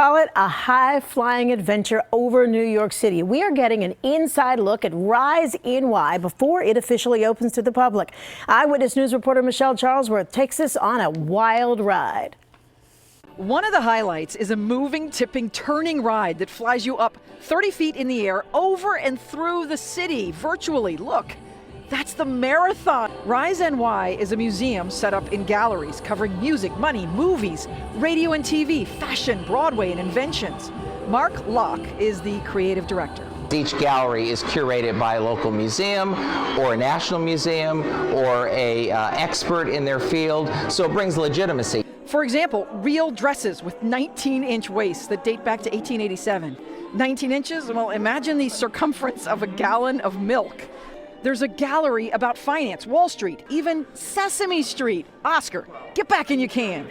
Call it a high-flying adventure over New York City. We are getting an inside look at Rise NY before it officially opens to the public. Eyewitness News reporter Michelle Charlesworth takes us on a wild ride. One of the highlights is a moving, tipping, turning ride that flies you up 30 feet in the air over and through the city virtually. Look, that's the marathon. Rise NY is a museum set up in galleries covering music, money, movies, radio and TV, fashion, Broadway, and inventions. Mark Locke is the creative director. Each gallery is curated by a local museum or a national museum or a expert in their field, so it brings legitimacy. For example, real dresses with 19-inch waists that date back to 1887. 19 inches? Well, imagine the circumference of a gallon of milk. There's a gallery about finance, Wall Street, even Sesame Street. Oscar, get back in your can.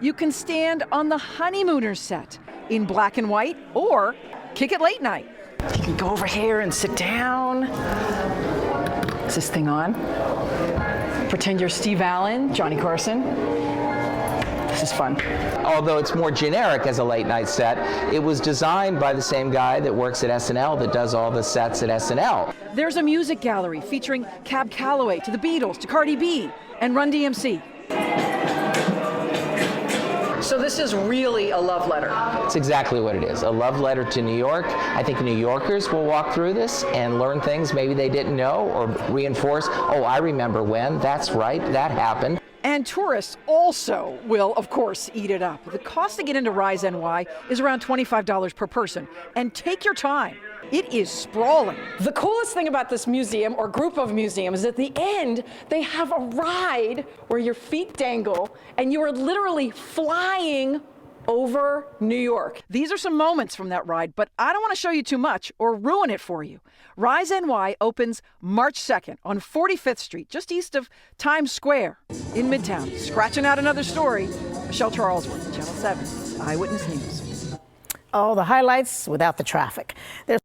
You can stand on the Honeymooners set in black and white or kick it late night. You can go over here and sit down. Is this thing on? Pretend you're Steve Allen, Johnny Carson. This is fun. Although it's more generic as a late night set, it was designed by the same guy that works at SNL that does all the sets at SNL. There's a music gallery featuring Cab Calloway to the Beatles to Cardi B and Run DMC. So this is really a love letter. It's exactly what it is, a love letter to New York. I think New Yorkers will walk through this and learn things maybe they didn't know or reinforce, oh, I remember when, that's right, that happened. And tourists also will, of course, eat it up. The cost to get into Rise NY is around $25 per person. And take your time. It is sprawling. The coolest thing about this museum or group of museums is at the end, they have a ride where your feet dangle and you are literally flying over New York. These are some moments from that ride, but I don't want to show you too much or ruin it for you. Rise NY opens March 2nd on 45th Street, just east of Times Square in Midtown. Scratching out another story. Michelle Charlesworth, Channel 7 Eyewitness News. All the highlights without the traffic. There's